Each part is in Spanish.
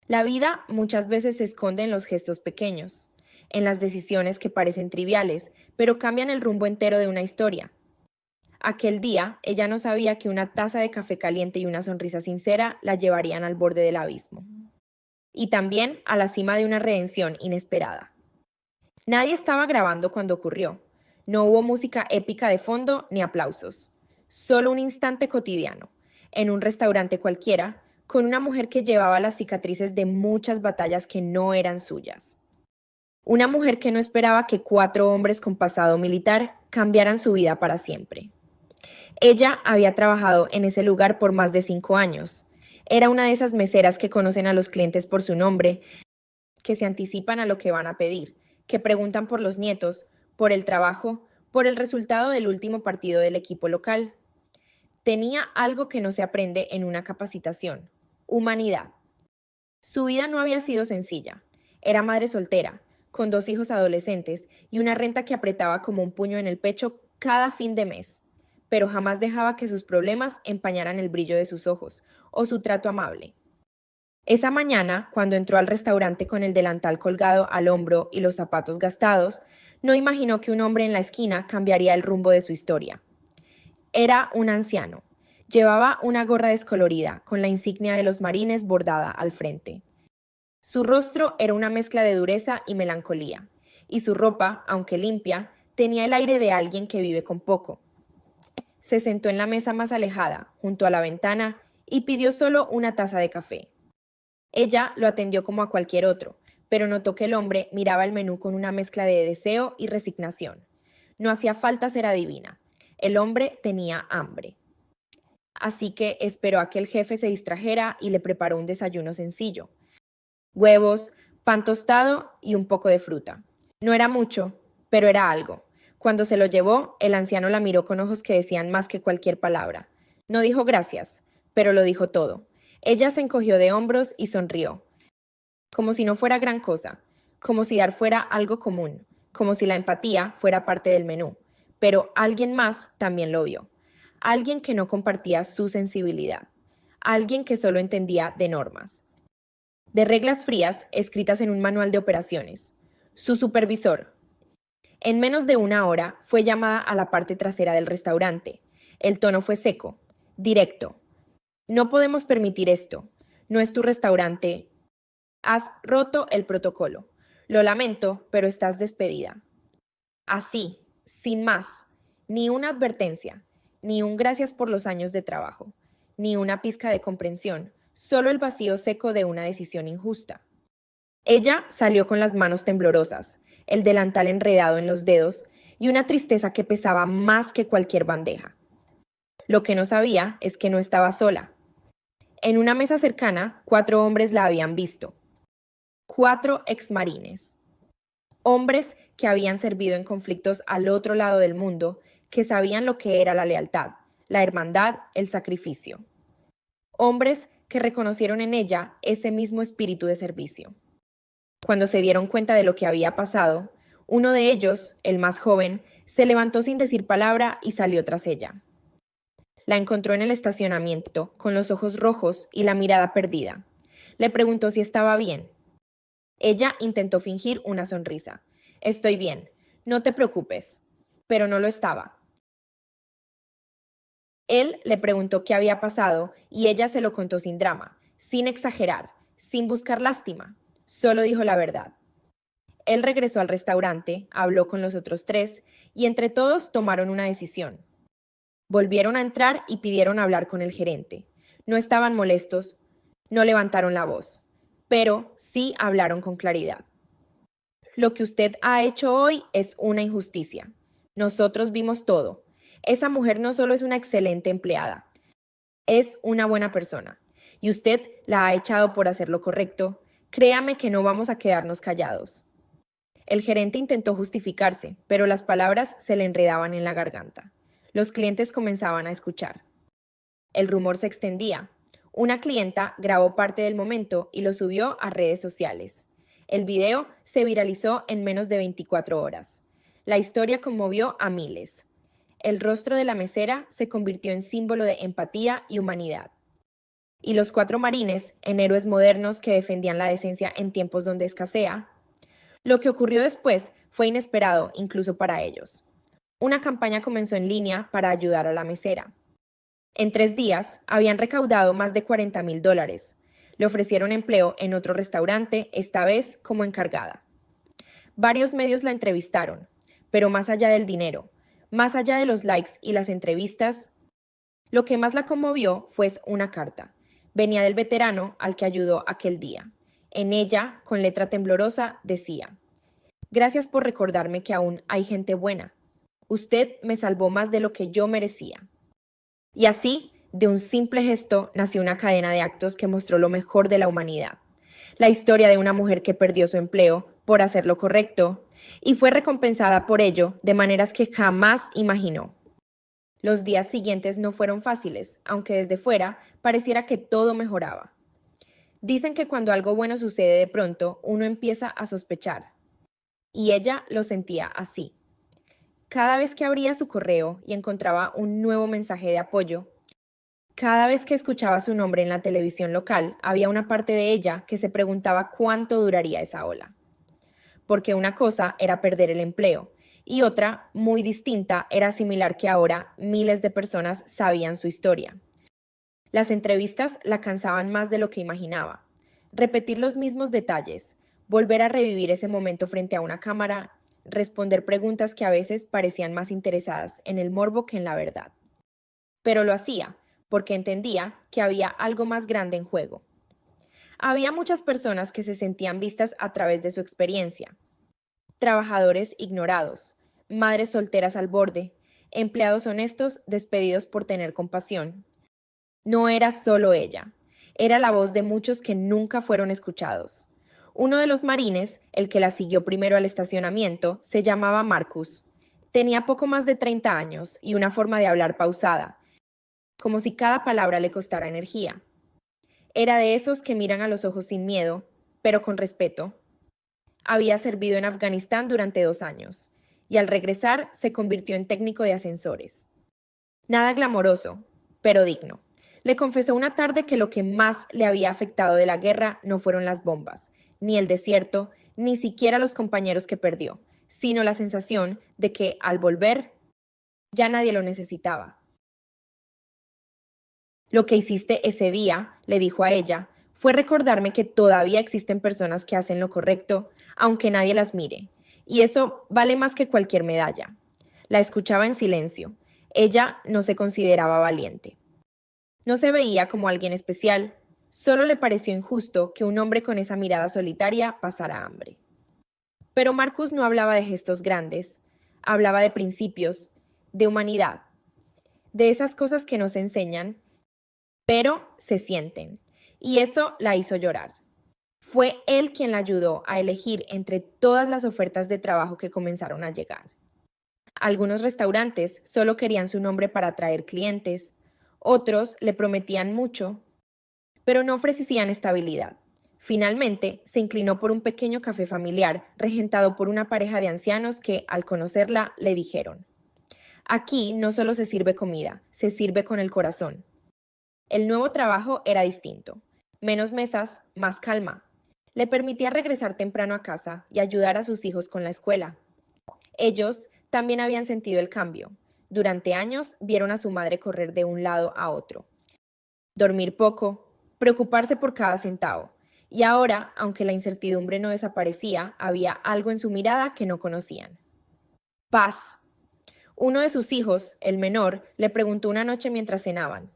La vida muchas veces se esconde en los gestos pequeños, en las decisiones que parecen triviales, pero cambian el rumbo entero de una historia. Aquel día, ella no sabía que una taza de café caliente y una sonrisa sincera la llevarían al borde del abismo. Y también a la cima de una redención inesperada. Nadie estaba grabando cuando ocurrió. No hubo música épica de fondo ni aplausos. Solo un instante cotidiano, en un restaurante cualquiera, con una mujer que llevaba las cicatrices de muchas batallas que no eran suyas. Una mujer que no esperaba que 4 hombres con pasado militar cambiaran su vida para siempre. Ella había trabajado en ese lugar por más de 5 años. Era una de esas meseras que conocen a los clientes por su nombre, que se anticipan a lo que van a pedir, que preguntan por los nietos, por el trabajo, por el resultado del último partido del equipo local. Tenía algo que no se aprende en una capacitación: humanidad. Su vida no había sido sencilla. Era madre soltera, con 2 hijos adolescentes y una renta que apretaba como un puño en el pecho cada fin de mes, pero jamás dejaba que sus problemas empañaran el brillo de sus ojos o su trato amable. Esa mañana, cuando entró al restaurante con el delantal colgado al hombro y los zapatos gastados, no imaginó que un hombre en la esquina cambiaría el rumbo de su historia. Era un anciano. Llevaba una gorra descolorida, con la insignia de los marines bordada al frente. Su rostro era una mezcla de dureza y melancolía, y su ropa, aunque limpia, tenía el aire de alguien que vive con poco. Se sentó en la mesa más alejada, junto a la ventana, y pidió solo una taza de café. Ella lo atendió como a cualquier otro, pero notó que el hombre miraba el menú con una mezcla de deseo y resignación. No hacía falta ser adivina. El hombre tenía hambre. Así que esperó a que el jefe se distrajera y le preparó un desayuno sencillo: huevos, pan tostado y un poco de fruta. No era mucho, pero era algo. Cuando se lo llevó, el anciano la miró con ojos que decían más que cualquier palabra. No dijo gracias, pero lo dijo todo. Ella se encogió de hombros y sonrió, como si no fuera gran cosa, como si dar fuera algo común, como si la empatía fuera parte del menú. Pero alguien más también lo vio. Alguien que no compartía su sensibilidad. Alguien que solo entendía de normas, de reglas frías escritas en un manual de operaciones. Su supervisor. En menos de una hora fue llamada a la parte trasera del restaurante. El tono fue seco, directo. No podemos permitir esto. No es tu restaurante. Has roto el protocolo. Lo lamento, pero estás despedida. Así, sin más. Ni una advertencia, ni un gracias por los años de trabajo, ni una pizca de comprensión, solo el vacío seco de una decisión injusta. Ella salió con las manos temblorosas, el delantal enredado en los dedos y una tristeza que pesaba más que cualquier bandeja. Lo que no sabía es que no estaba sola. En una mesa cercana, 4 hombres la habían visto. 4 exmarines. Hombres que habían servido en conflictos al otro lado del mundo, que sabían lo que era la lealtad, la hermandad, el sacrificio. Hombres que reconocieron en ella ese mismo espíritu de servicio. Cuando se dieron cuenta de lo que había pasado, uno de ellos, el más joven, se levantó sin decir palabra y salió tras ella. La encontró en el estacionamiento, con los ojos rojos y la mirada perdida. Le preguntó si estaba bien. Ella intentó fingir una sonrisa. Estoy bien, no te preocupes. Pero no lo estaba. Él le preguntó qué había pasado y ella se lo contó sin drama, sin exagerar, sin buscar lástima. Solo dijo la verdad. Él regresó al restaurante, habló con los otros 3 y entre todos tomaron una decisión. Volvieron a entrar y pidieron hablar con el gerente. No estaban molestos, no levantaron la voz, pero sí hablaron con claridad. Lo que usted ha hecho hoy es una injusticia. Nosotros vimos todo. Esa mujer no solo es una excelente empleada, es una buena persona. Y usted la ha echado por hacer lo correcto. Créame que no vamos a quedarnos callados. El gerente intentó justificarse, pero las palabras se le enredaban en la garganta. Los clientes comenzaban a escuchar. El rumor se extendía. Una clienta grabó parte del momento y lo subió a redes sociales. El video se viralizó en menos de 24 horas. La historia conmovió a miles. El rostro de la mesera se convirtió en símbolo de empatía y humanidad. y los 4 marines en héroes modernos que defendían la decencia en tiempos donde escasea. Lo que ocurrió después fue inesperado incluso para ellos. Una campaña comenzó en línea para ayudar a la mesera. En 3 días habían recaudado más de $40,000. Le ofrecieron empleo en otro restaurante, esta vez como encargada. Varios medios la entrevistaron, pero más allá del dinero, más allá de los likes y las entrevistas, lo que más la conmovió fue una carta. Venía del veterano al que ayudó aquel día. En ella, con letra temblorosa, decía: Gracias por recordarme que aún hay gente buena. Usted me salvó más de lo que yo merecía. Y así, de un simple gesto, nació una cadena de actos que mostró lo mejor de la humanidad. La historia de una mujer que perdió su empleo por hacer lo correcto y fue recompensada por ello de maneras que jamás imaginó. Los días siguientes no fueron fáciles, aunque desde fuera pareciera que todo mejoraba. Dicen que cuando algo bueno sucede de pronto, uno empieza a sospechar. Y ella lo sentía así. Cada vez que abría su correo y encontraba un nuevo mensaje de apoyo, cada vez que escuchaba su nombre en la televisión local, había una parte de ella que se preguntaba cuánto duraría esa ola. Porque una cosa era perder el empleo y otra, muy distinta, era asimilar que ahora miles de personas sabían su historia. Las entrevistas la cansaban más de lo que imaginaba. Repetir los mismos detalles, volver a revivir ese momento frente a una cámara, responder preguntas que a veces parecían más interesadas en el morbo que en la verdad. Pero lo hacía porque entendía que había algo más grande en juego. Había muchas personas que se sentían vistas a través de su experiencia. Trabajadores ignorados, madres solteras al borde, empleados honestos despedidos por tener compasión. No era solo ella, era la voz de muchos que nunca fueron escuchados. Uno de los marines, el que la siguió primero al estacionamiento, se llamaba Marcus. Tenía poco más de 30 años y una forma de hablar pausada, como si cada palabra le costara energía. Era de esos que miran a los ojos sin miedo, pero con respeto. Había servido en Afganistán durante 2 años y al regresar se convirtió en técnico de ascensores. Nada glamoroso, pero digno. Le confesó una tarde que lo que más le había afectado de la guerra no fueron las bombas, ni el desierto, ni siquiera los compañeros que perdió, sino la sensación de que, al volver, ya nadie lo necesitaba. Lo que hiciste ese día, le dijo a ella, fue recordarme que todavía existen personas que hacen lo correcto, aunque nadie las mire, y eso vale más que cualquier medalla. La escuchaba en silencio. Ella no se consideraba valiente. No se veía como alguien especial, solo le pareció injusto que un hombre con esa mirada solitaria pasara hambre. Pero Marcus no hablaba de gestos grandes, hablaba de principios, de humanidad, de esas cosas que no se enseñan, pero se sienten. Y eso la hizo llorar. Fue él quien la ayudó a elegir entre todas las ofertas de trabajo que comenzaron a llegar. Algunos restaurantes solo querían su nombre para atraer clientes, otros le prometían mucho, pero no ofrecían estabilidad. Finalmente, se inclinó por un pequeño café familiar regentado por una pareja de ancianos que, al conocerla, le dijeron: Aquí no solo se sirve comida, se sirve con el corazón. El nuevo trabajo era distinto. Menos mesas, más calma. Le permitía regresar temprano a casa y ayudar a sus hijos con la escuela. Ellos también habían sentido el cambio. Durante años vieron a su madre correr de un lado a otro. Dormir poco, preocuparse por cada centavo. Y ahora, aunque la incertidumbre no desaparecía, había algo en su mirada que no conocían. Paz. Uno de sus hijos, el menor, le preguntó una noche mientras cenaban: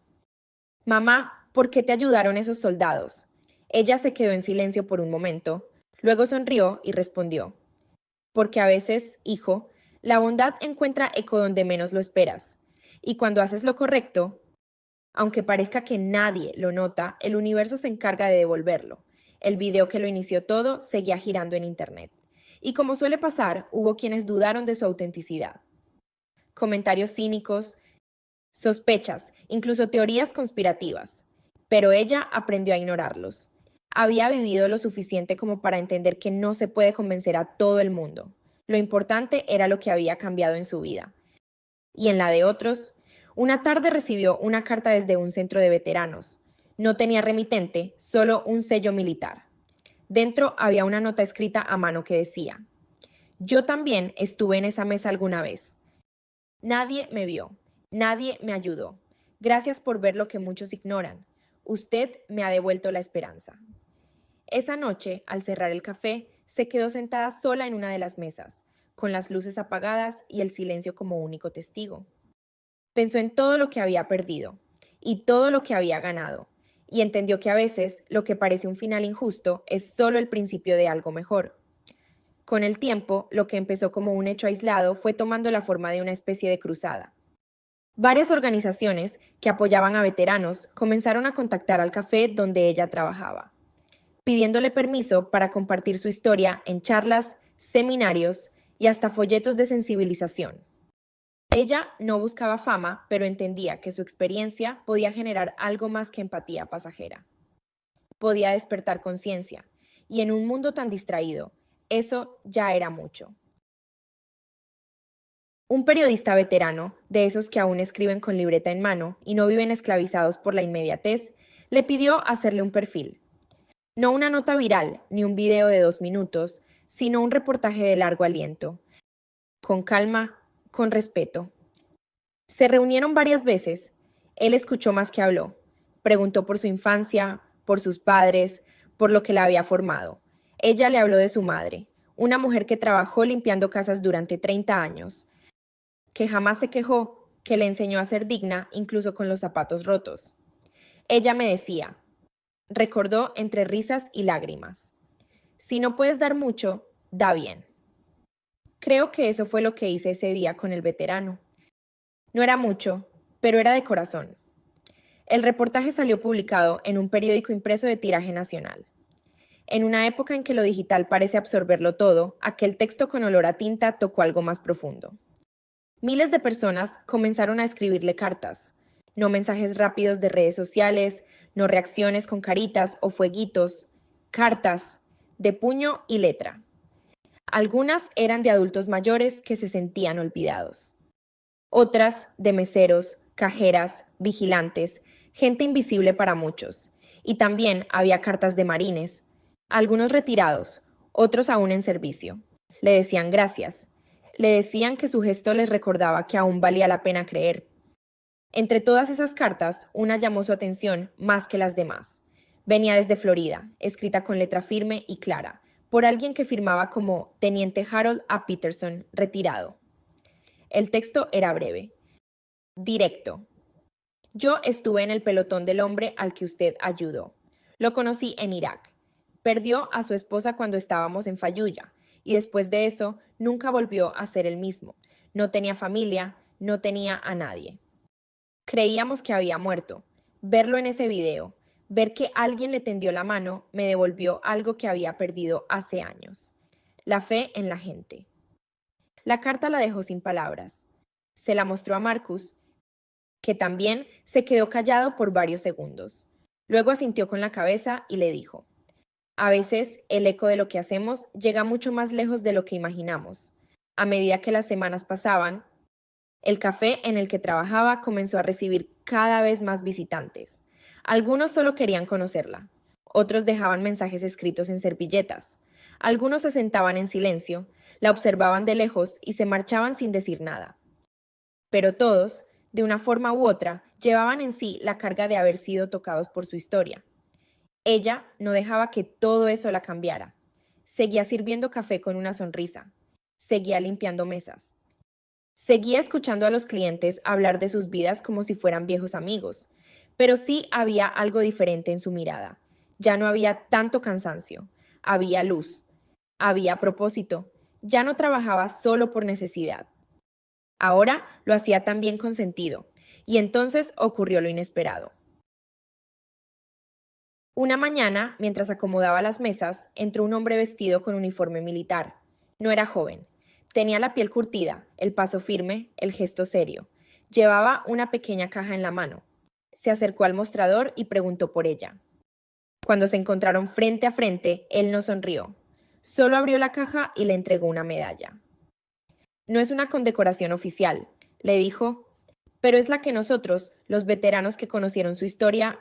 Mamá, ¿por qué te ayudaron esos soldados? Ella se quedó en silencio por un momento, luego sonrió y respondió: Porque a veces, hijo, la bondad encuentra eco donde menos lo esperas. Y cuando haces lo correcto, aunque parezca que nadie lo nota, el universo se encarga de devolverlo. El video que lo inició todo seguía girando en Internet. Y como suele pasar, hubo quienes dudaron de su autenticidad. Comentarios cínicos, sospechas, incluso teorías conspirativas. Pero ella aprendió a ignorarlos. Había vivido lo suficiente como para entender que no se puede convencer a todo el mundo. Lo importante era lo que había cambiado en su vida. Y en la de otros, una tarde recibió una carta desde un centro de veteranos. No tenía remitente, solo un sello militar. Dentro había una nota escrita a mano que decía: yo también estuve en esa mesa alguna vez. Nadie me vio, nadie me ayudó. Gracias por ver lo que muchos ignoran. Usted me ha devuelto la esperanza. Esa noche, al cerrar el café, se quedó sentada sola en una de las mesas, con las luces apagadas y el silencio como único testigo. Pensó en todo lo que había perdido y todo lo que había ganado, y entendió que a veces lo que parece un final injusto es solo el principio de algo mejor. Con el tiempo, lo que empezó como un hecho aislado fue tomando la forma de una especie de cruzada. Varias organizaciones que apoyaban a veteranos comenzaron a contactar al café donde ella trabajaba, pidiéndole permiso para compartir su historia en charlas, seminarios y hasta folletos de sensibilización. Ella no buscaba fama, pero entendía que su experiencia podía generar algo más que empatía pasajera. Podía despertar conciencia, y en un mundo tan distraído, eso ya era mucho. Un periodista veterano, de esos que aún escriben con libreta en mano y no viven esclavizados por la inmediatez, le pidió hacerle un perfil. No una nota viral ni un video de 2 minutos, sino un reportaje de largo aliento, con calma, con respeto. Se reunieron varias veces. Él escuchó más que habló. Preguntó por su infancia, por sus padres, por lo que la había formado. Ella le habló de su madre, una mujer que trabajó limpiando casas durante 30 años, que jamás se quejó, que le enseñó a ser digna incluso con los zapatos rotos. Ella me decía, recordó entre risas y lágrimas, si no puedes dar mucho, da bien. Creo que eso fue lo que hice ese día con el veterano. No era mucho, pero era de corazón. El reportaje salió publicado en un periódico impreso de tiraje nacional. En una época en que lo digital parece absorberlo todo, aquel texto con olor a tinta tocó algo más profundo. Miles de personas comenzaron a escribirle cartas, no mensajes rápidos de redes sociales, no reacciones con caritas o fueguitos, cartas de puño y letra. Algunas eran de adultos mayores que se sentían olvidados. Otras de meseros, cajeras, vigilantes, gente invisible para muchos. Y también había cartas de marines, algunos retirados, otros aún en servicio. Le decían gracias. Le decían que su gesto les recordaba que aún valía la pena creer. Entre todas esas cartas, una llamó su atención más que las demás. Venía desde Florida, escrita con letra firme y clara, por alguien que firmaba como Teniente Harold A. Peterson, retirado. El texto era breve, directo. Yo estuve en el pelotón del hombre al que usted ayudó. Lo conocí en Irak. Perdió a su esposa cuando estábamos en Fallujah y después de eso nunca volvió a ser el mismo. No tenía familia, no tenía a nadie. Creíamos que había muerto. Verlo en ese video, ver que alguien le tendió la mano, me devolvió algo que había perdido hace años. La fe en la gente. La carta la dejó sin palabras. Se la mostró a Marcus, que también se quedó callado por varios segundos. Luego asintió con la cabeza y le dijo, a veces el eco de lo que hacemos llega mucho más lejos de lo que imaginamos. A medida que las semanas pasaban, el café en el que trabajaba comenzó a recibir cada vez más visitantes. Algunos solo querían conocerla, otros dejaban mensajes escritos en servilletas, algunos se sentaban en silencio, la observaban de lejos y se marchaban sin decir nada. Pero todos, de una forma u otra, llevaban en sí la carga de haber sido tocados por su historia. Ella no dejaba que todo eso la cambiara. Seguía sirviendo café con una sonrisa. Seguía limpiando mesas. Seguía escuchando a los clientes hablar de sus vidas como si fueran viejos amigos, pero sí había algo diferente en su mirada. Ya no había tanto cansancio, había luz, había propósito. Ya no trabajaba solo por necesidad. Ahora lo hacía también con sentido, y entonces ocurrió lo inesperado. Una mañana, mientras acomodaba las mesas, entró un hombre vestido con uniforme militar. No era joven. Tenía la piel curtida, el paso firme, el gesto serio. Llevaba una pequeña caja en la mano. Se acercó al mostrador y preguntó por ella. Cuando se encontraron frente a frente, él no sonrió. Solo abrió la caja y le entregó una medalla. No es una condecoración oficial, le dijo, pero es la que nosotros, los veteranos que conocieron su historia,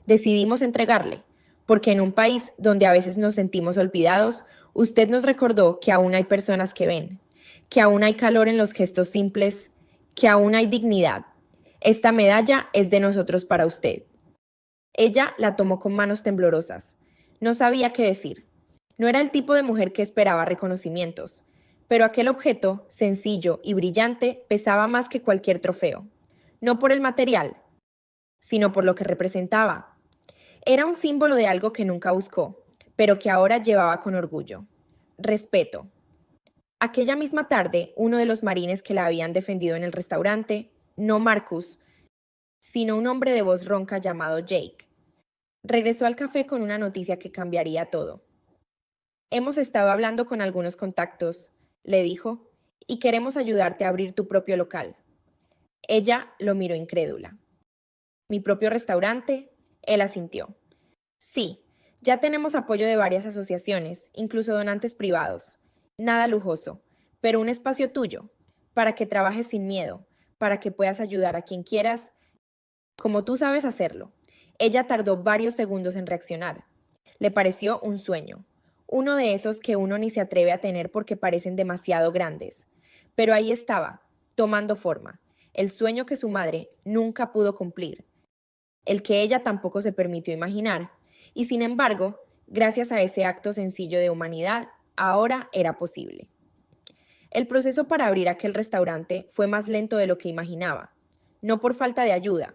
Decidimos entregarle, porque en un país donde a veces nos sentimos olvidados, usted nos recordó que aún hay personas que ven, que aún hay calor en los gestos simples, que aún hay dignidad. Esta medalla es de nosotros para usted. Ella la tomó con manos temblorosas. No sabía qué decir. No era el tipo de mujer que esperaba reconocimientos, pero aquel objeto, sencillo y brillante, pesaba más que cualquier trofeo. No por el material, sino por lo que representaba. Era un símbolo de algo que nunca buscó, pero que ahora llevaba con orgullo. Respeto. Aquella misma tarde, uno de los marines que la habían defendido en el restaurante, no Marcus, sino un hombre de voz ronca llamado Jake, regresó al café con una noticia que cambiaría todo. Hemos estado hablando con algunos contactos, le dijo, y queremos ayudarte a abrir tu propio local. Ella lo miró incrédula. ¿Mi propio restaurante? Él asintió. Sí, ya tenemos apoyo de varias asociaciones, incluso donantes privados. Nada lujoso, pero un espacio tuyo, para que trabajes sin miedo, para que puedas ayudar a quien quieras, como tú sabes hacerlo. Ella tardó varios segundos en reaccionar. Le pareció un sueño, uno de esos que uno ni se atreve a tener porque parecen demasiado grandes. Pero ahí estaba, tomando forma, el sueño que su madre nunca pudo cumplir, el que ella tampoco se permitió imaginar, y sin embargo, gracias a ese acto sencillo de humanidad, ahora era posible. El proceso para abrir aquel restaurante fue más lento de lo que imaginaba, no por falta de ayuda,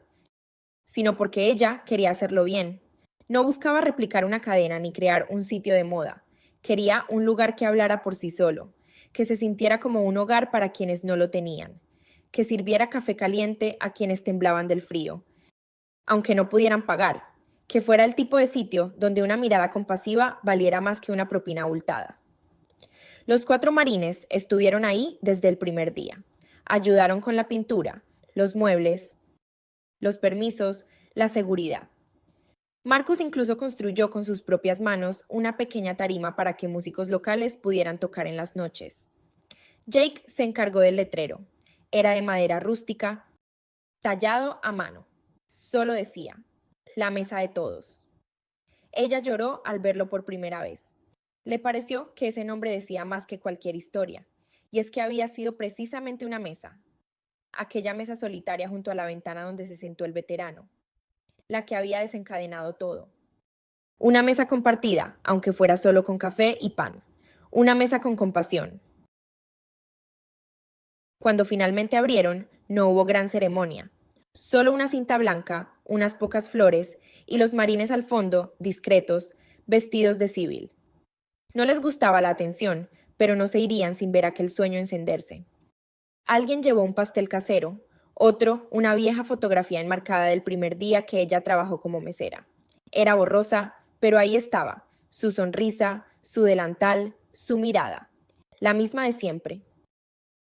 sino porque ella quería hacerlo bien. No buscaba replicar una cadena ni crear un sitio de moda. Quería un lugar que hablara por sí solo, que se sintiera como un hogar para quienes no lo tenían, que sirviera café caliente a quienes temblaban del frío, aunque no pudieran pagar, que fuera el tipo de sitio donde una mirada compasiva valiera más que una propina abultada. Los 4 marines estuvieron ahí desde el primer día. Ayudaron con la pintura, los muebles, los permisos, la seguridad. Marcus incluso construyó con sus propias manos una pequeña tarima para que músicos locales pudieran tocar en las noches. Jake se encargó del letrero. Era de madera rústica, tallado a mano. Solo decía, la mesa de todos. Ella lloró al verlo por primera vez. Le pareció que ese nombre decía más que cualquier historia, y es que había sido precisamente una mesa, aquella mesa solitaria junto a la ventana donde se sentó el veterano, la que había desencadenado todo. Una mesa compartida, aunque fuera solo con café y pan. Una mesa con compasión. Cuando finalmente abrieron, no hubo gran ceremonia. Solo una cinta blanca, unas pocas flores y los marines al fondo, discretos, vestidos de civil. No les gustaba la atención, pero no se irían sin ver aquel sueño encenderse. Alguien llevó un pastel casero, otro una vieja fotografía enmarcada del primer día que ella trabajó como mesera. Era borrosa, pero ahí estaba, su sonrisa, su delantal, su mirada, la misma de siempre.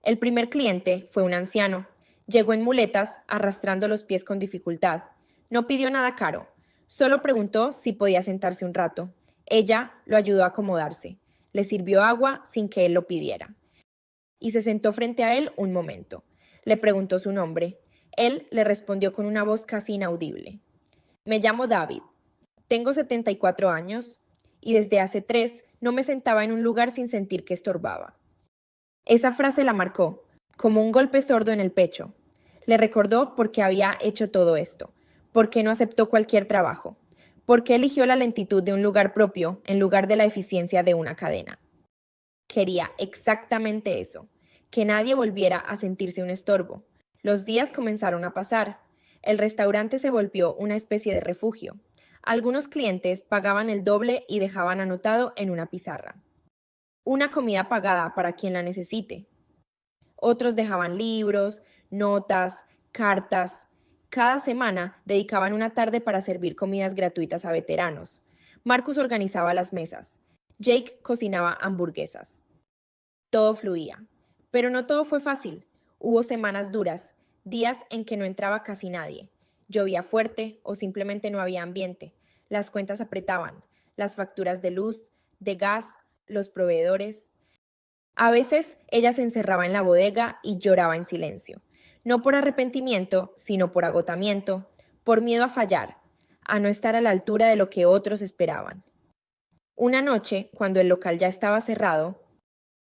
El primer cliente fue un anciano. Llegó en muletas, arrastrando los pies con dificultad. No pidió nada caro, solo preguntó si podía sentarse un rato. Ella lo ayudó a acomodarse. Le sirvió agua sin que él lo pidiera y se sentó frente a él un momento. Le preguntó su nombre. Él le respondió con una voz casi inaudible. Me llamo David. Tengo 74 años y desde hace 3 no me sentaba en un lugar sin sentir que estorbaba. Esa frase la marcó, como un golpe sordo en el pecho. Le recordó por qué había hecho todo esto, por qué no aceptó cualquier trabajo, por qué eligió la lentitud de un lugar propio en lugar de la eficiencia de una cadena. Quería exactamente eso, que nadie volviera a sentirse un estorbo. Los días comenzaron a pasar. El restaurante se volvió una especie de refugio. Algunos clientes pagaban el doble y dejaban anotado en una pizarra. Una comida pagada para quien la necesite. Otros dejaban libros, notas, cartas. Cada semana dedicaban una tarde para servir comidas gratuitas a veteranos. Marcus organizaba las mesas. Jake cocinaba hamburguesas. Todo fluía. Pero no todo fue fácil. Hubo semanas duras, días en que no entraba casi nadie. Llovía fuerte o simplemente no había ambiente. Las cuentas apretaban, las facturas de luz, de gas, los proveedores. A veces ella se encerraba en la bodega y lloraba en silencio. No por arrepentimiento, sino por agotamiento, por miedo a fallar, a no estar a la altura de lo que otros esperaban. Una noche, cuando el local ya estaba cerrado,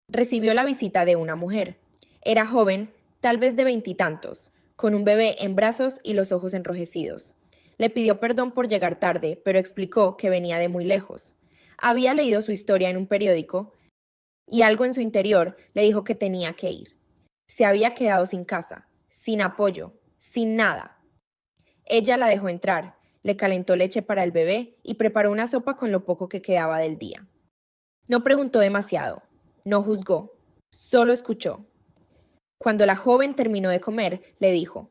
recibió la visita de una mujer. Era joven, tal vez de veintitantos, con un bebé en brazos y los ojos enrojecidos. Le pidió perdón por llegar tarde, pero explicó que venía de muy lejos. Había leído su historia en un periódico y algo en su interior le dijo que tenía que ir. Se había quedado sin casa, sin apoyo, sin nada. Ella la dejó entrar, le calentó leche para el bebé y preparó una sopa con lo poco que quedaba del día. No preguntó demasiado, no juzgó, solo escuchó. Cuando la joven terminó de comer, le dijo: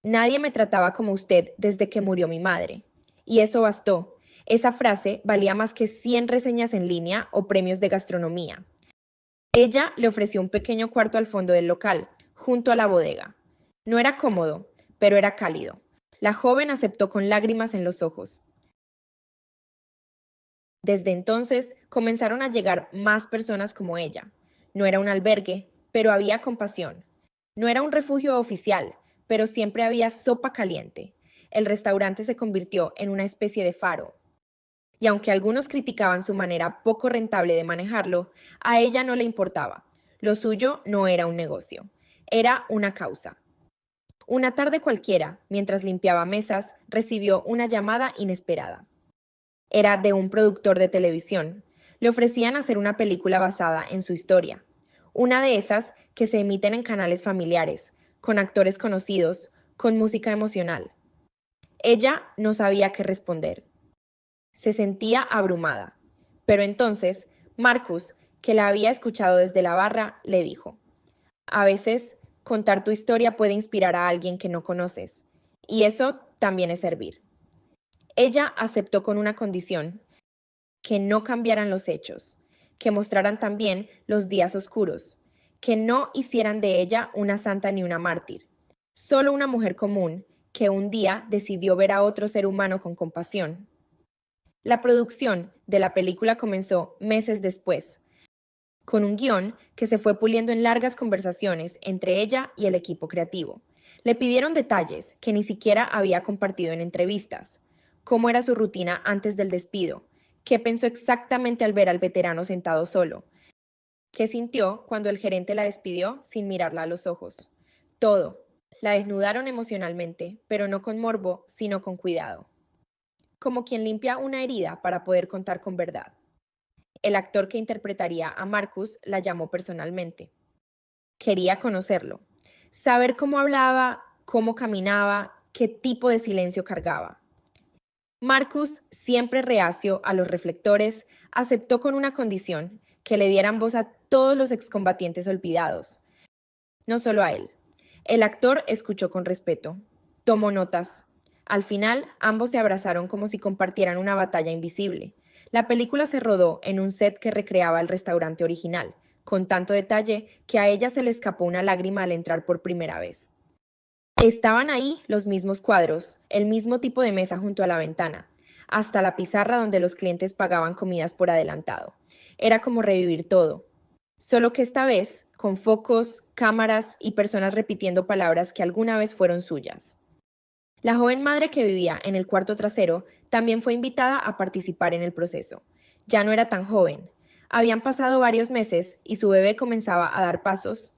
Nadie me trataba como usted desde que murió mi madre. Y eso bastó. Esa frase valía más que 100 reseñas en línea o premios de gastronomía. Ella le ofreció un pequeño cuarto al fondo del local, junto a la bodega. No era cómodo, pero era cálido. La joven aceptó con lágrimas en los ojos. Desde entonces comenzaron a llegar más personas como ella. No era un albergue, pero había compasión. No era un refugio oficial, pero siempre había sopa caliente. El restaurante se convirtió en una especie de faro. Y aunque algunos criticaban su manera poco rentable de manejarlo, a ella no le importaba. Lo suyo no era un negocio, era una causa. Una tarde cualquiera, mientras limpiaba mesas, recibió una llamada inesperada. Era de un productor de televisión. Le ofrecían hacer una película basada en su historia. Una de esas que se emiten en canales familiares, con actores conocidos, con música emocional. Ella no sabía qué responder. Se sentía abrumada. Pero entonces, Marcus, que la había escuchado desde la barra, le dijo: A veces, contar tu historia puede inspirar a alguien que no conoces. Y eso también es servir. Ella aceptó con una condición: que no cambiaran los hechos, que mostraran también los días oscuros, que no hicieran de ella una santa ni una mártir, solo una mujer común que un día decidió ver a otro ser humano con compasión. La producción de la película comenzó meses después, con un guión que se fue puliendo en largas conversaciones entre ella y el equipo creativo. Le pidieron detalles que ni siquiera había compartido en entrevistas: cómo era su rutina antes del despido, qué pensó exactamente al ver al veterano sentado solo, qué sintió cuando el gerente la despidió sin mirarla a los ojos. Todo. La desnudaron emocionalmente, pero no con morbo, sino con cuidado, como quien limpia una herida para poder contar con verdad. El actor que interpretaría a Marcus la llamó personalmente. Quería conocerlo, saber cómo hablaba, cómo caminaba, qué tipo de silencio cargaba. Marcus, siempre reacio a los reflectores, aceptó con una condición: que le dieran voz a todos los excombatientes olvidados, no solo a él. El actor escuchó con respeto, tomó notas. Al final, ambos se abrazaron como si compartieran una batalla invisible. La película se rodó en un set que recreaba el restaurante original, con tanto detalle que a ella se le escapó una lágrima al entrar por primera vez. Estaban ahí los mismos cuadros, el mismo tipo de mesa junto a la ventana, hasta la pizarra donde los clientes pagaban comidas por adelantado. Era como revivir todo, solo que esta vez con focos, cámaras y personas repitiendo palabras que alguna vez fueron suyas. La joven madre que vivía en el cuarto trasero también fue invitada a participar en el proceso. Ya no era tan joven. Habían pasado varios meses y su bebé comenzaba a dar pasos.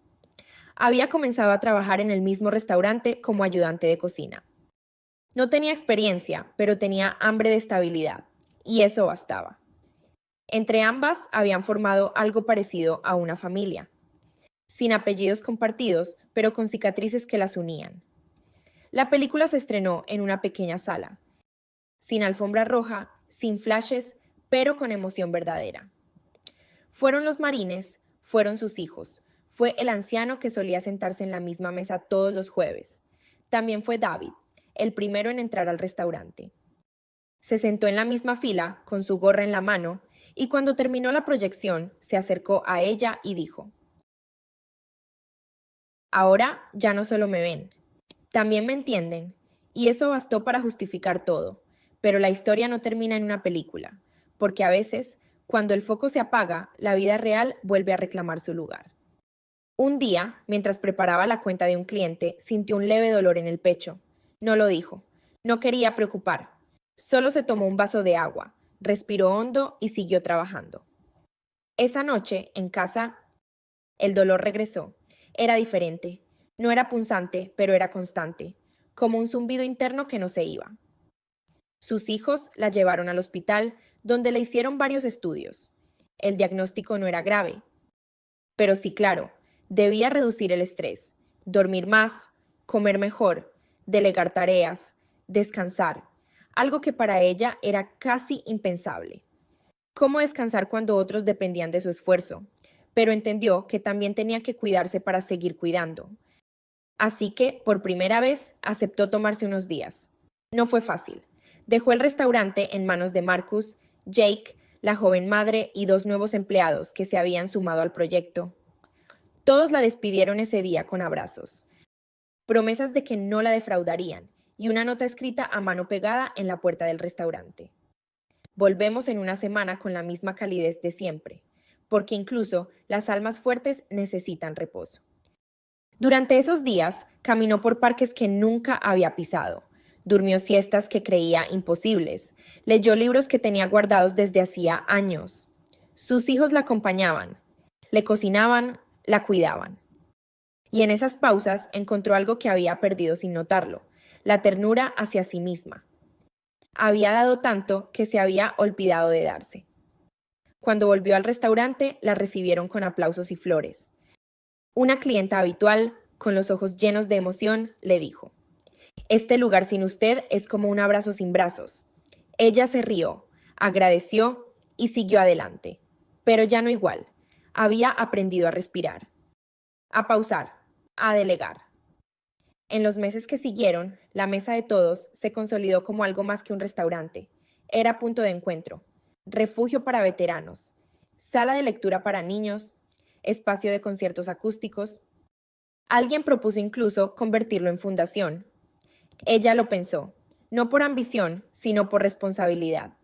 Había comenzado a trabajar en el mismo restaurante como ayudante de cocina. No tenía experiencia, pero tenía hambre de estabilidad, y eso bastaba. Entre ambas habían formado algo parecido a una familia, sin apellidos compartidos, pero con cicatrices que las unían. La película se estrenó en una pequeña sala, sin alfombra roja, sin flashes, pero con emoción verdadera. Fueron los marines, fueron sus hijos, fue el anciano que solía sentarse en la misma mesa todos los jueves. También fue David, el primero en entrar al restaurante. Se sentó en la misma fila, con su gorra en la mano, y cuando terminó la proyección, se acercó a ella y dijo: Ahora ya no solo me ven, también me entienden, y eso bastó para justificar todo. Pero la historia no termina en una película, porque a veces, cuando el foco se apaga, la vida real vuelve a reclamar su lugar. Un día, mientras preparaba la cuenta de un cliente, sintió un leve dolor en el pecho. No lo dijo. No quería preocupar. Solo se tomó un vaso de agua, respiró hondo y siguió trabajando. Esa noche, en casa, el dolor regresó. Era diferente. No era punzante, pero era constante, como un zumbido interno que no se iba. Sus hijos la llevaron al hospital, donde le hicieron varios estudios. El diagnóstico no era grave, pero sí, claro, debía reducir el estrés, dormir más, comer mejor, delegar tareas, descansar, algo que para ella era casi impensable. ¿Cómo descansar cuando otros dependían de su esfuerzo? Pero entendió que también tenía que cuidarse para seguir cuidando. Así que, por primera vez, aceptó tomarse unos días. No fue fácil. Dejó el restaurante en manos de Marcus, Jake, la joven madre y dos nuevos empleados que se habían sumado al proyecto. Todos la despidieron ese día con abrazos, promesas de que no la defraudarían y una nota escrita a mano pegada en la puerta del restaurante. Volvemos en una semana con la misma calidez de siempre, porque incluso las almas fuertes necesitan reposo. Durante esos días, caminó por parques que nunca había pisado, durmió siestas que creía imposibles, leyó libros que tenía guardados desde hacía años. Sus hijos la acompañaban, le cocinaban, la cuidaban. Y en esas pausas encontró algo que había perdido sin notarlo, la ternura hacia sí misma. Había dado tanto que se había olvidado de darse. Cuando volvió al restaurante, la recibieron con aplausos y flores. Una clienta habitual, con los ojos llenos de emoción, le dijo: "Este lugar sin usted es como un abrazo sin brazos". Ella se rió, agradeció y siguió adelante. Pero ya no igual. Había aprendido a respirar, a pausar, a delegar. En los meses que siguieron, la mesa de todos se consolidó como algo más que un restaurante. Era punto de encuentro, refugio para veteranos, sala de lectura para niños, espacio de conciertos acústicos. Alguien propuso incluso convertirlo en fundación. Ella lo pensó, no por ambición, sino por responsabilidad.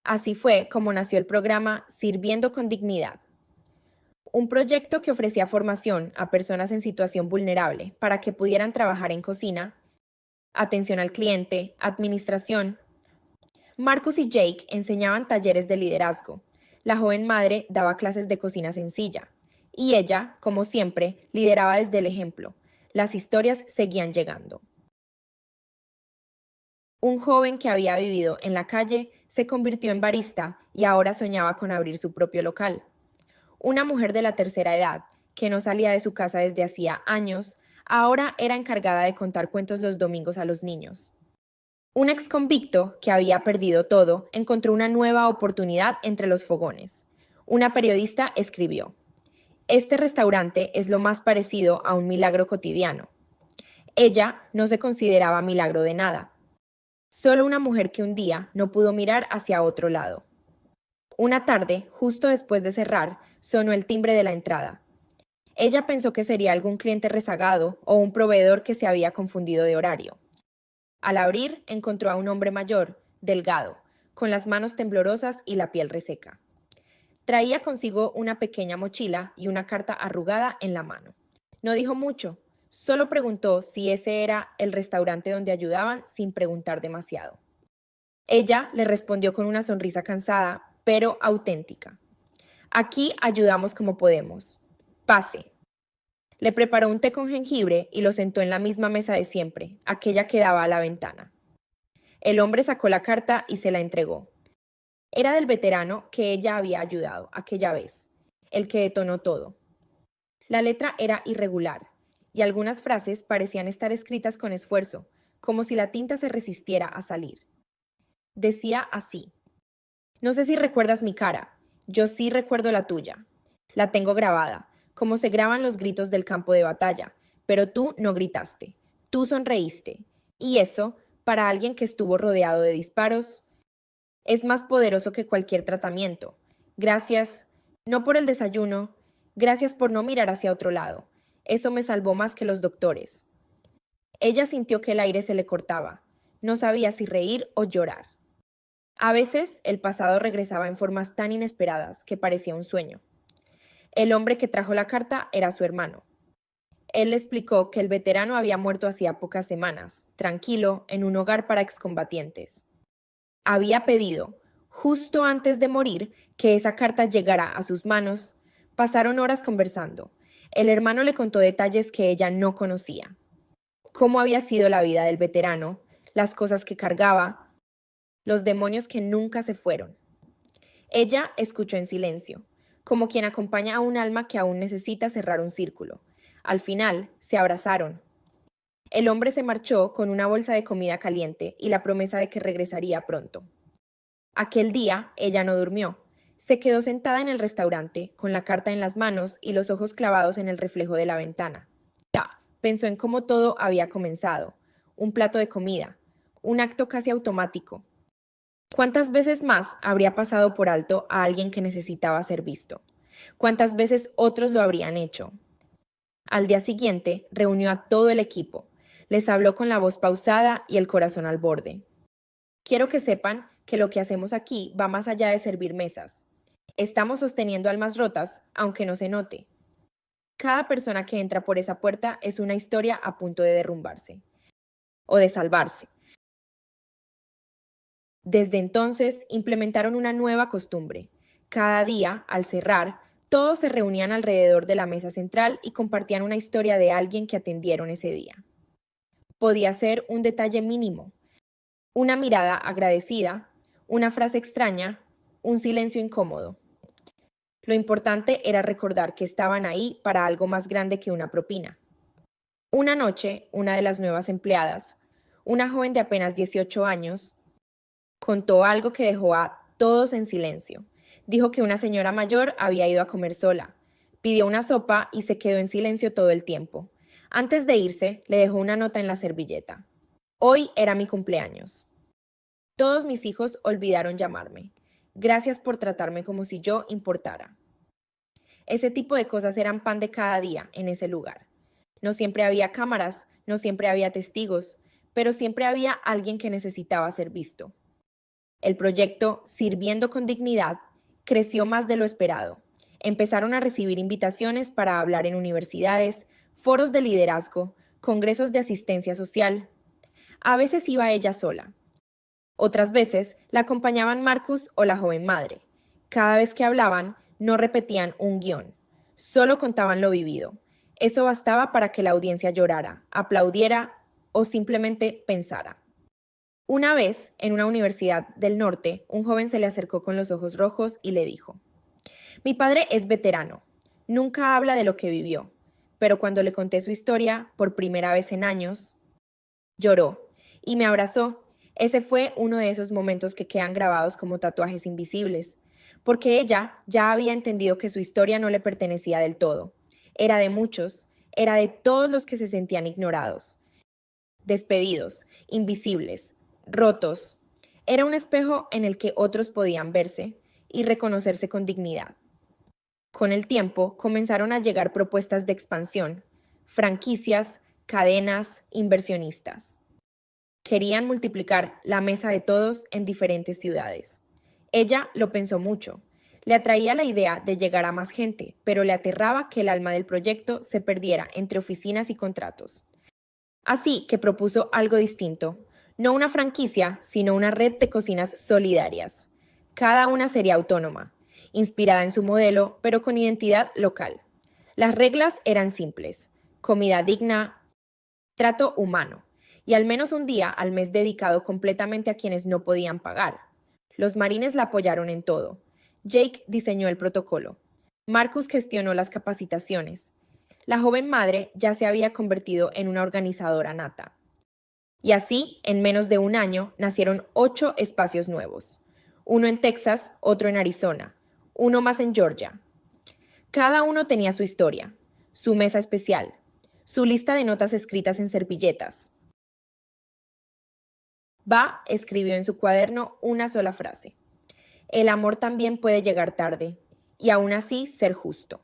Así fue como nació el programa Sirviendo con Dignidad, un proyecto que ofrecía formación a personas en situación vulnerable para que pudieran trabajar en cocina, atención al cliente, administración. Marcus y Jake enseñaban talleres de liderazgo. La joven madre daba clases de cocina sencilla. Y ella, como siempre, lideraba desde el ejemplo. Las historias seguían llegando. Un joven que había vivido en la calle se convirtió en barista y ahora soñaba con abrir su propio local. Una mujer de la tercera edad, que no salía de su casa desde hacía años, ahora era encargada de contar cuentos los domingos a los niños. Un exconvicto que había perdido todo encontró una nueva oportunidad entre los fogones. Una periodista escribió: "Este restaurante es lo más parecido a un milagro cotidiano". Ella no se consideraba milagro de nada, solo una mujer que un día no pudo mirar hacia otro lado. Una tarde, justo después de cerrar, sonó el timbre de la entrada. Ella pensó que sería algún cliente rezagado o un proveedor que se había confundido de horario. Al abrir, encontró a un hombre mayor, delgado, con las manos temblorosas y la piel reseca. Traía consigo una pequeña mochila y una carta arrugada en la mano. No dijo mucho, solo preguntó si ese era el restaurante donde ayudaban sin preguntar demasiado. Ella le respondió con una sonrisa cansada, pero auténtica. "Aquí ayudamos como podemos. Pase". Le preparó un té con jengibre y lo sentó en la misma mesa de siempre, aquella que daba a la ventana. El hombre sacó la carta y se la entregó. Era del veterano que ella había ayudado aquella vez, el que detonó todo. La letra era irregular y algunas frases parecían estar escritas con esfuerzo, como si la tinta se resistiera a salir. Decía así: "No sé si recuerdas mi cara, yo sí recuerdo la tuya. La tengo grabada, como se graban los gritos del campo de batalla, pero tú no gritaste, tú sonreíste. Y eso, para alguien que estuvo rodeado de disparos, es más poderoso que cualquier tratamiento. Gracias, no por el desayuno, gracias por no mirar hacia otro lado. Eso me salvó más que los doctores". Ella sintió que el aire se le cortaba. No sabía si reír o llorar. A veces el pasado regresaba en formas tan inesperadas que parecía un sueño. El hombre que trajo la carta era su hermano. Él le explicó que el veterano había muerto hacía pocas semanas, tranquilo, en un hogar para excombatientes. Había pedido, justo antes de morir, que esa carta llegara a sus manos. Pasaron horas conversando. El hermano le contó detalles que ella no conocía. Cómo había sido la vida del veterano, las cosas que cargaba, los demonios que nunca se fueron. Ella escuchó en silencio, como quien acompaña a un alma que aún necesita cerrar un círculo. Al final, se abrazaron. El hombre se marchó con una bolsa de comida caliente y la promesa de que regresaría pronto. Aquel día, ella no durmió. Se quedó sentada en el restaurante, con la carta en las manos y los ojos clavados en el reflejo de la ventana. Pensó en cómo todo había comenzado. Un plato de comida, un acto casi automático. ¿Cuántas veces más habría pasado por alto a alguien que necesitaba ser visto? ¿Cuántas veces otros lo habrían hecho? Al día siguiente, reunió a todo el equipo. Les habló con la voz pausada y el corazón al borde. Quiero que sepan que lo que hacemos aquí va más allá de servir mesas. Estamos sosteniendo almas rotas, aunque no se note. Cada persona que entra por esa puerta es una historia a punto de derrumbarse o de salvarse. Desde entonces implementaron una nueva costumbre. Cada día, al cerrar, todos se reunían alrededor de la mesa central y compartían una historia de alguien que atendieron ese día. Podía ser un detalle mínimo, una mirada agradecida, una frase extraña, un silencio incómodo. Lo importante era recordar que estaban ahí para algo más grande que una propina. Una noche, una de las nuevas empleadas, una joven de apenas 18 años, contó algo que dejó a todos en silencio. Dijo que una señora mayor había ido a comer sola. Pidió una sopa y se quedó en silencio todo el tiempo. Antes de irse, le dejó una nota en la servilleta. Hoy era mi cumpleaños. Todos mis hijos olvidaron llamarme. Gracias por tratarme como si yo importara. Ese tipo de cosas eran pan de cada día en ese lugar. No siempre había cámaras, no siempre había testigos, pero siempre había alguien que necesitaba ser visto. El proyecto, Sirviendo con Dignidad, creció más de lo esperado. Empezaron a recibir invitaciones para hablar en universidades, foros de liderazgo, congresos de asistencia social. A veces iba ella sola. Otras veces la acompañaban Marcus o la joven madre. Cada vez que hablaban, no repetían un guión, solo contaban lo vivido. Eso bastaba para que la audiencia llorara, aplaudiera o simplemente pensara. Una vez, en una universidad del norte, un joven se le acercó con los ojos rojos y le dijo: Mi padre es veterano, nunca habla de lo que vivió, pero cuando le conté su historia, por primera vez en años, lloró y me abrazó. Ese fue uno de esos momentos que quedan grabados como tatuajes invisibles, porque ella ya había entendido que su historia no le pertenecía del todo. Era de muchos, era de todos los que se sentían ignorados, despedidos, invisibles, rotos. Era un espejo en el que otros podían verse y reconocerse con dignidad. Con el tiempo comenzaron a llegar propuestas de expansión, franquicias, cadenas, inversionistas. Querían multiplicar la mesa de todos en diferentes ciudades. Ella lo pensó mucho. Le atraía la idea de llegar a más gente, pero le aterraba que el alma del proyecto se perdiera entre oficinas y contratos. Así que propuso algo distinto, no una franquicia, sino una red de cocinas solidarias. Cada una sería autónoma, inspirada en su modelo, pero con identidad local. Las reglas eran simples: comida digna, trato humano, y al menos un día al mes dedicado completamente a quienes no podían pagar. Los marines la apoyaron en todo. Jake diseñó el protocolo. Marcus gestionó las capacitaciones. La joven madre ya se había convertido en una organizadora nata. Y así, en menos de un año, nacieron 8 espacios nuevos. Uno en Texas, otro en Arizona, uno más en Georgia. Cada uno tenía su historia, su mesa especial, su lista de notas escritas en servilletas. Ba escribió en su cuaderno una sola frase: el amor también puede llegar tarde, y aún así ser justo.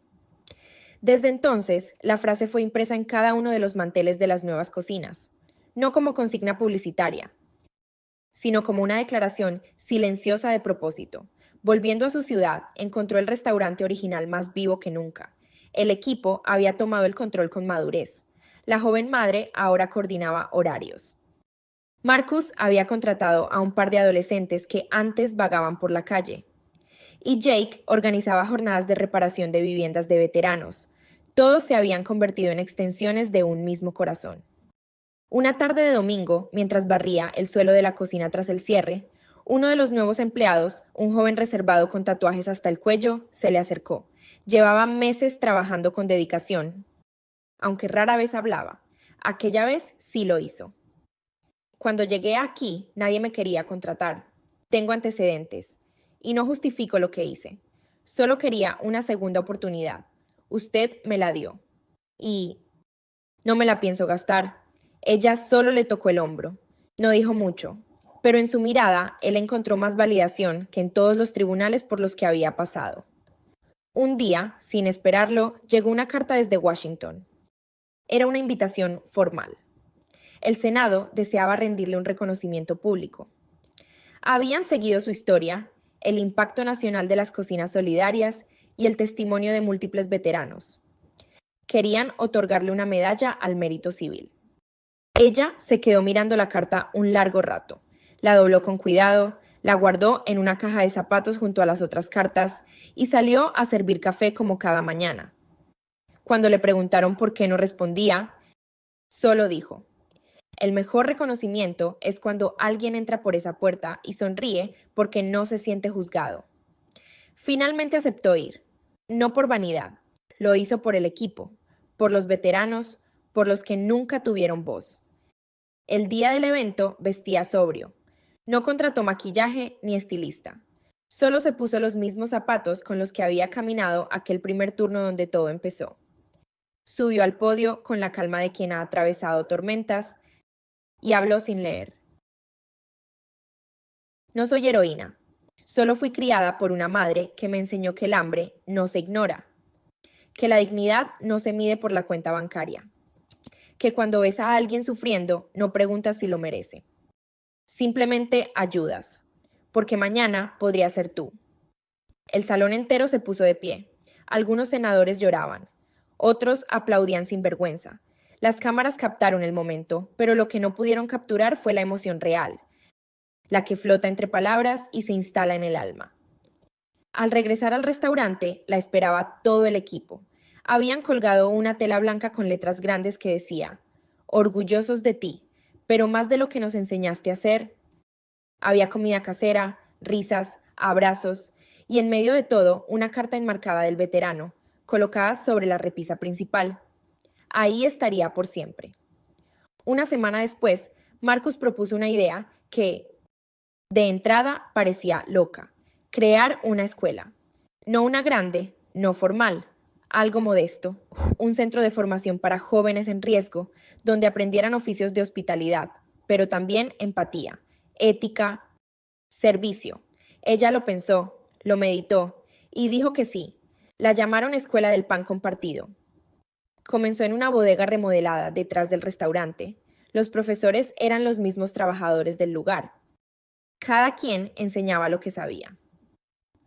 Desde entonces, la frase fue impresa en cada uno de los manteles de las nuevas cocinas, no como consigna publicitaria, sino como una declaración silenciosa de propósito. Volviendo a su ciudad, encontró el restaurante original más vivo que nunca. El equipo había tomado el control con madurez. La joven madre ahora coordinaba horarios, Marcus había contratado a un par de adolescentes que antes vagaban por la calle, y Jake organizaba jornadas de reparación de viviendas de veteranos. Todos se habían convertido en extensiones de un mismo corazón. Una tarde de domingo, mientras barría el suelo de la cocina tras el cierre, uno de los nuevos empleados, un joven reservado con tatuajes hasta el cuello, se le acercó. Llevaba meses trabajando con dedicación, aunque rara vez hablaba. Aquella vez sí lo hizo. Cuando llegué aquí, nadie me quería contratar. Tengo antecedentes y no justifico lo que hice. Solo quería una segunda oportunidad. Usted me la dio. Y no me la pienso gastar. Ella solo le tocó el hombro. No dijo mucho, pero en su mirada él encontró más validación que en todos los tribunales por los que había pasado. Un día, sin esperarlo, llegó una carta desde Washington. Era una invitación formal. El Senado deseaba rendirle un reconocimiento público. Habían seguido su historia, el impacto nacional de las cocinas solidarias y el testimonio de múltiples veteranos. Querían otorgarle una medalla al mérito civil. Ella se quedó mirando la carta un largo rato. La dobló con cuidado, la guardó en una caja de zapatos junto a las otras cartas y salió a servir café como cada mañana. Cuando le preguntaron por qué no respondía, solo dijo: el mejor reconocimiento es cuando alguien entra por esa puerta y sonríe porque no se siente juzgado. Finalmente aceptó ir, no por vanidad, lo hizo por el equipo, por los veteranos, por los que nunca tuvieron voz. El día del evento vestía sobrio. No contrató maquillaje ni estilista. Solo se puso los mismos zapatos con los que había caminado aquel primer turno donde todo empezó. Subió al podio con la calma de quien ha atravesado tormentas y habló sin leer. No soy heroína. Solo fui criada por una madre que me enseñó que el hambre no se ignora, que la dignidad no se mide por la cuenta bancaria, que cuando ves a alguien sufriendo no preguntas si lo merece. Simplemente ayudas, porque mañana podría ser tú. El salón entero se puso de pie. Algunos senadores lloraban, otros aplaudían sin vergüenza. Las cámaras captaron el momento, pero lo que no pudieron capturar fue la emoción real, la que flota entre palabras y se instala en el alma. Al regresar al restaurante, la esperaba todo el equipo. Habían colgado una tela blanca con letras grandes que decía: orgullosos de ti, pero más de lo que nos enseñaste a hacer. Había comida casera, risas, abrazos y en medio de todo una carta enmarcada del veterano, colocada sobre la repisa principal. Ahí estaría por siempre. Una semana después, Marcus propuso una idea que, de entrada, parecía loca: crear una escuela. No una grande, no formal, algo modesto, un centro de formación para jóvenes en riesgo, donde aprendieran oficios de hospitalidad, pero también empatía, ética, servicio. Ella lo pensó, lo meditó y dijo que sí. La llamaron Escuela del Pan Compartido. Comenzó en una bodega remodelada detrás del restaurante. Los profesores eran los mismos trabajadores del lugar. Cada quien enseñaba lo que sabía: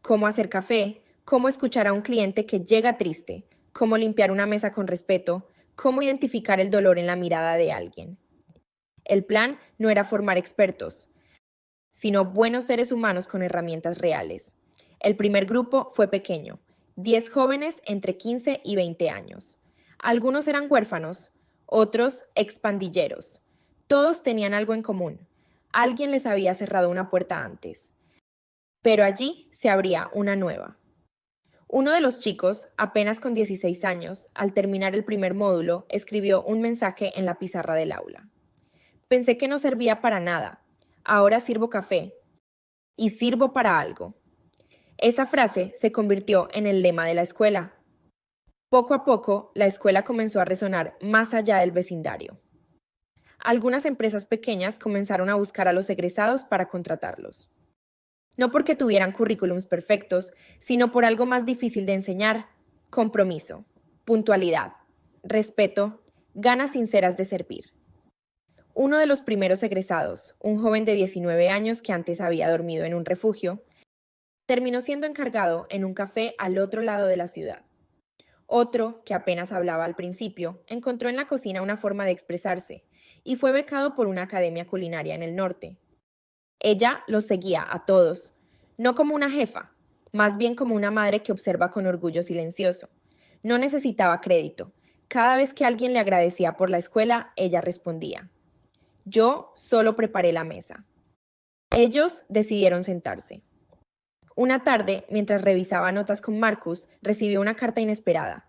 cómo hacer café, cómo escuchar a un cliente que llega triste, cómo limpiar una mesa con respeto, cómo identificar el dolor en la mirada de alguien. El plan no era formar expertos, sino buenos seres humanos con herramientas reales. El primer grupo fue pequeño, 10 jóvenes entre 15 y 20 años. Algunos eran huérfanos, otros expandilleros. Todos tenían algo en común: alguien les había cerrado una puerta antes, pero allí se abría una nueva. Uno de los chicos, apenas con 16 años, al terminar el primer módulo, escribió un mensaje en la pizarra del aula. Pensé que no servía para nada. Ahora sirvo café. Y sirvo para algo. Esa frase se convirtió en el lema de la escuela. Poco a poco, la escuela comenzó a resonar más allá del vecindario. Algunas empresas pequeñas comenzaron a buscar a los egresados para contratarlos. No porque tuvieran currículums perfectos, sino por algo más difícil de enseñar: compromiso, puntualidad, respeto, ganas sinceras de servir. Uno de los primeros egresados, un joven de 19 años que antes había dormido en un refugio, terminó siendo encargado en un café al otro lado de la ciudad. Otro, que apenas hablaba al principio, encontró en la cocina una forma de expresarse y fue becado por una academia culinaria en el norte. Ella los seguía a todos, no como una jefa, más bien como una madre que observa con orgullo silencioso. No necesitaba crédito. Cada vez que alguien le agradecía por la escuela, ella respondía: yo solo preparé la mesa. Ellos decidieron sentarse. Una tarde, mientras revisaba notas con Marcus, recibió una carta inesperada.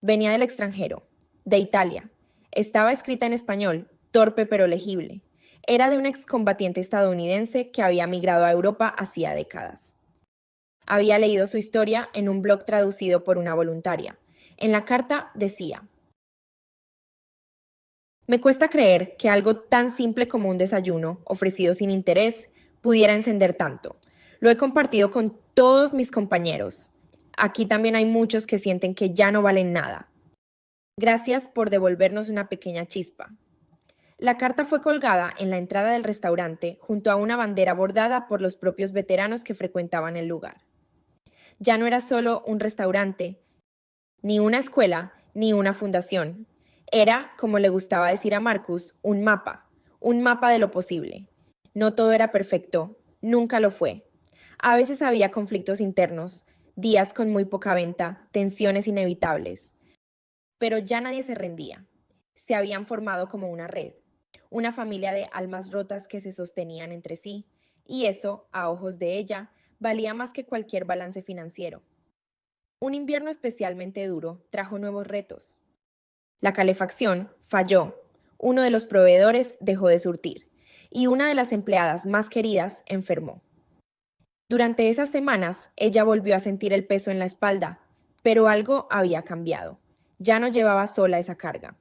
Venía del extranjero, de Italia. Estaba escrita en español, torpe pero legible. Era de un excombatiente estadounidense que había migrado a Europa hacía décadas. Había leído su historia en un blog traducido por una voluntaria. En la carta decía: me cuesta creer que algo tan simple como un desayuno, ofrecido sin interés, pudiera encender tanto. Lo he compartido con todos mis compañeros. Aquí también hay muchos que sienten que ya no valen nada. Gracias por devolvernos una pequeña chispa. La carta fue colgada en la entrada del restaurante junto a una bandera bordada por los propios veteranos que frecuentaban el lugar. Ya no era solo un restaurante, ni una escuela, ni una fundación. Era, como le gustaba decir a Marcus, un mapa de lo posible. No todo era perfecto, nunca lo fue. A veces había conflictos internos, días con muy poca venta, tensiones inevitables. Pero ya nadie se rendía. Se habían formado como una red, una familia de almas rotas que se sostenían entre sí, y eso, a ojos de ella, valía más que cualquier balance financiero. Un invierno especialmente duro trajo nuevos retos. La calefacción falló, uno de los proveedores dejó de surtir y una de las empleadas más queridas enfermó. Durante esas semanas, ella volvió a sentir el peso en la espalda, pero algo había cambiado. Ya no llevaba sola esa carga.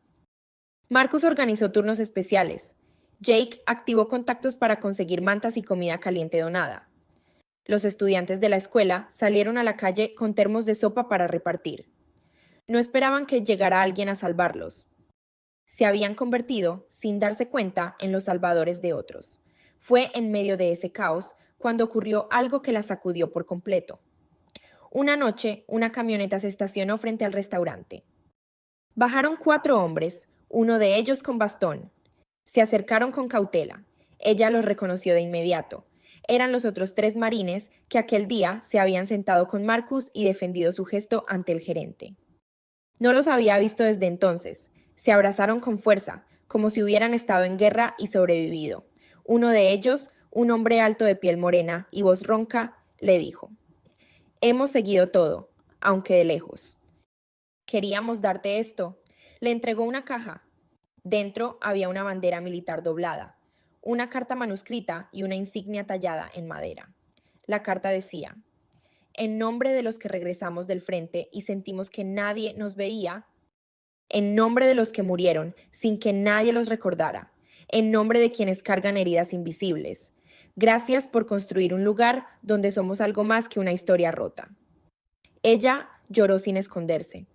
Marcus organizó turnos especiales. Jake activó contactos para conseguir mantas y comida caliente donada. Los estudiantes de la escuela salieron a la calle con termos de sopa para repartir. No esperaban que llegara alguien a salvarlos. Se habían convertido, sin darse cuenta, en los salvadores de otros. Fue en medio de ese caos cuando ocurrió algo que la sacudió por completo. Una noche, una camioneta se estacionó frente al restaurante. Bajaron 4 hombres, uno de ellos con bastón. Se acercaron con cautela. Ella los reconoció de inmediato. Eran los otros 3 marines que aquel día se habían sentado con Marcus y defendido su gesto ante el gerente. No los había visto desde entonces. Se abrazaron con fuerza, como si hubieran estado en guerra y sobrevivido. Uno de ellos, un hombre alto de piel morena y voz ronca, le dijo: hemos seguido todo, aunque de lejos. Queríamos darte esto. Le entregó una caja. Dentro había una bandera militar doblada, una carta manuscrita y una insignia tallada en madera. La carta decía: en nombre de los que regresamos del frente y sentimos que nadie nos veía, en nombre de los que murieron sin que nadie los recordara, en nombre de quienes cargan heridas invisibles. Gracias por construir un lugar donde somos algo más que una historia rota. Ella lloró sin esconderse.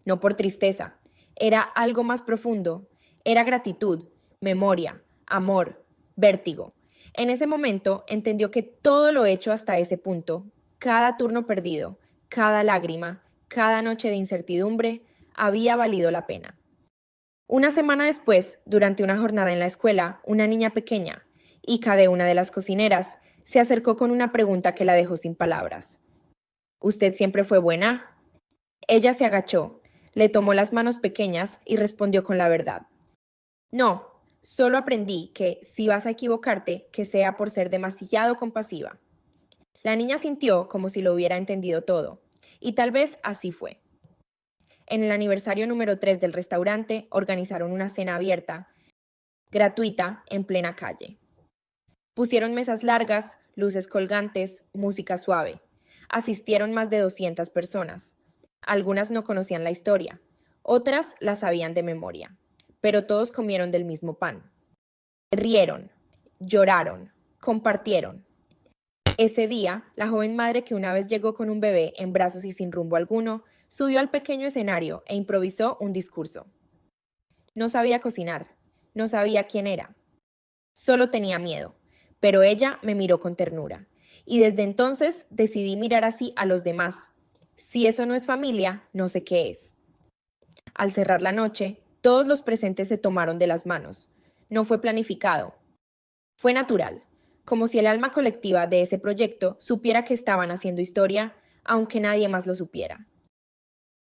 No por tristeza, era algo más profundo, era gratitud, memoria, amor, vértigo. En ese momento entendió que todo lo hecho hasta ese punto, cada turno perdido, cada lágrima, cada noche de incertidumbre, había valido la pena. Una semana después, durante una jornada en la escuela, una niña pequeña, hija de una de las cocineras, se acercó con una pregunta que la dejó sin palabras. ¿Usted siempre fue buena? Ella se agachó, le tomó las manos pequeñas y respondió con la verdad. No, solo aprendí que, si vas a equivocarte, que sea por ser demasiado compasiva. La niña sintió como si lo hubiera entendido todo, y tal vez así fue. En el aniversario número 3 del restaurante organizaron una cena abierta, gratuita, en plena calle. Pusieron mesas largas, luces colgantes, música suave. Asistieron más de 200 personas. Algunas no conocían la historia, otras la sabían de memoria, pero todos comieron del mismo pan. Rieron, lloraron, compartieron. Ese día, la joven madre que una vez llegó con un bebé en brazos y sin rumbo alguno, subió al pequeño escenario e improvisó un discurso. No sabía cocinar, no sabía quién era, solo tenía miedo, pero ella me miró con ternura. Y desde entonces decidí mirar así a los demás. Si eso no es familia, no sé qué es. Al cerrar la noche, Todos los presentes se tomaron de las manos. No fue planificado. Fue natural, como si el alma colectiva de ese proyecto supiera que estaban haciendo historia, aunque nadie más lo supiera.